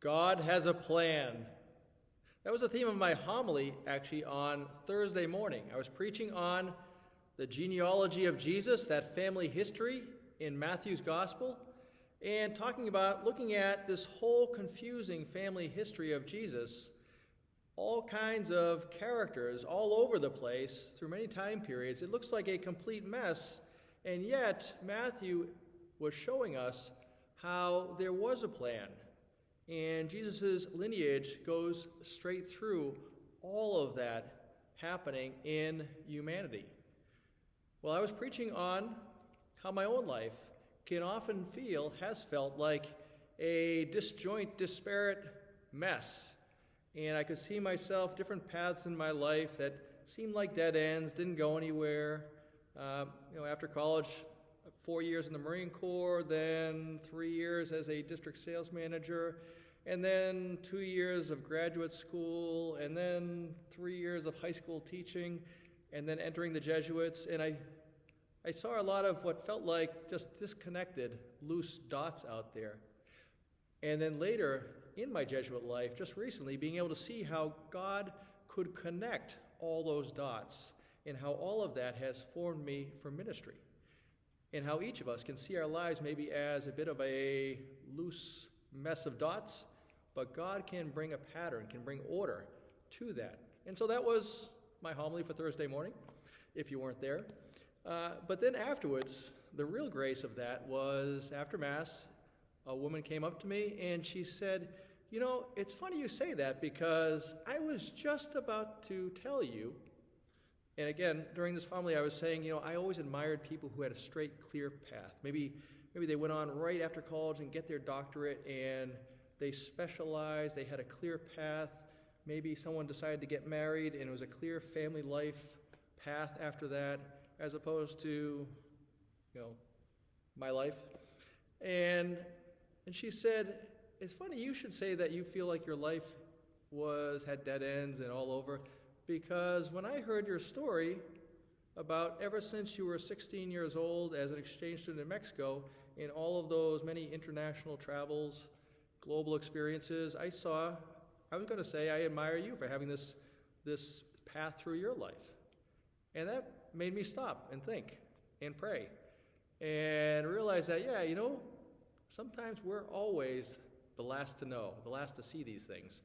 God has a plan. That was the theme of my homily, actually, on Thursday morning. I was preaching on the genealogy of Jesus, that family history in Matthew's Gospel, and looking at this whole confusing family history of Jesus, all kinds of characters all over the place through many time periods. It looks like a complete mess, and yet Matthew was showing us how there was a plan. And Jesus' lineage goes straight through all of that happening in humanity. Well, I was preaching on how my own life has felt like a disparate mess. And I could see myself, different paths in my life that seemed like dead ends, didn't go anywhere. After college, 4 years in the Marine Corps, then 3 years as a district sales manager, and then 2 years of graduate school, and then 3 years of high school teaching, and then entering the Jesuits. And I saw a lot of what felt like just disconnected, loose dots out there. And then later in my Jesuit life, just recently, being able to see how God could connect all those dots and how all of that has formed me for ministry. And how each of us can see our lives maybe as a bit of a loose mess of dots, but God can bring a pattern, can bring order to that. And so that was my homily for Thursday morning, if you weren't there. But then afterwards, the real grace of that was after Mass, a woman came up to me and she said, it's funny you say that because I was just about to tell you. And again, during this homily, I was saying, I always admired people who had a straight, clear path. Maybe they went on right after college and get their doctorate and they specialized, they had a clear path. Maybe someone decided to get married and it was a clear family life path after that, as opposed to, my life. And she said, it's funny you should say that you feel like your life had dead ends and all over. Because when I heard your story about ever since you were 16 years old as an exchange student in Mexico, in all of those many international travels, global experiences, I was going to say I admire you for having this path through your life. And that made me stop and think and pray and realize that, sometimes we're always the last to know, the last to see these things.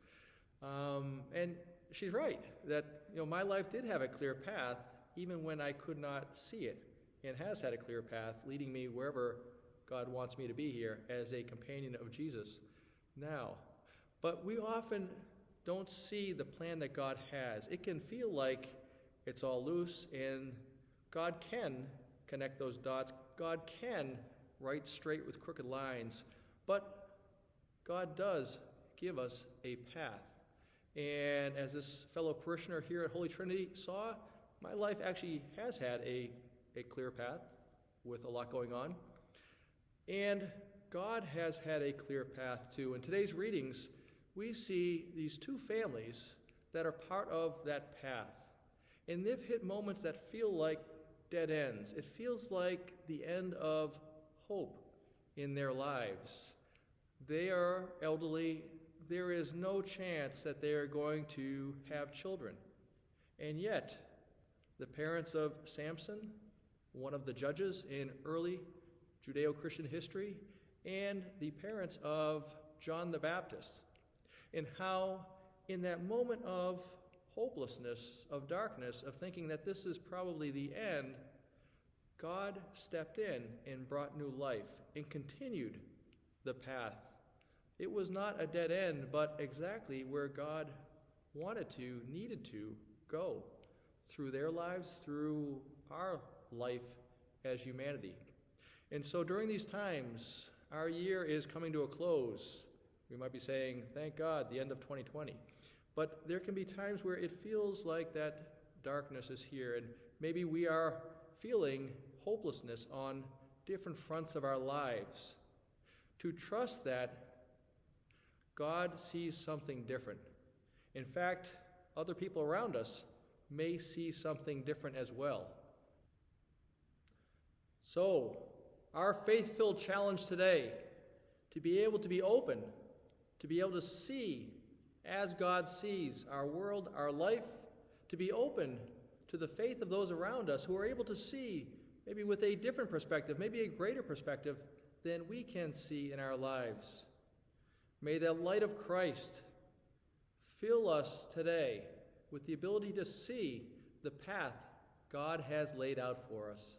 And she's right, that my life did have a clear path, even when I could not see it, and has had a clear path, leading me wherever God wants me to be here as a companion of Jesus now. But we often don't see the plan that God has. It can feel like it's all loose, and God can connect those dots. God can write straight with crooked lines, but God does give us a path. And as this fellow parishioner here at Holy Trinity saw, my life actually has had a clear path with a lot going on. And God has had a clear path too. In today's readings, we see these two families that are part of that path. And they've hit moments that feel like dead ends. It feels like the end of hope in their lives. They are elderly. There is no chance that they are going to have children. And yet, the parents of Samson, one of the judges in early Judeo-Christian history, and the parents of John the Baptist, and how in that moment of hopelessness, of darkness, of thinking that this is probably the end, God stepped in and brought new life and continued the path. It was not a dead end, but exactly where God needed to go through their lives, through our life as humanity. And so during these times, our year is coming to a close. We might be saying, thank God, the end of 2020. But there can be times where it feels like that darkness is here, and maybe we are feeling hopelessness on different fronts of our lives. To trust that God sees something different. In fact, other people around us may see something different as well. So, our faith-filled challenge today, to be able to be open to be able to see as God sees our world, our life, to be open to the faith of those around us who are able to see maybe with a different perspective, maybe a greater perspective than we can see in our lives. May the light of Christ fill us today with the ability to see the path God has laid out for us.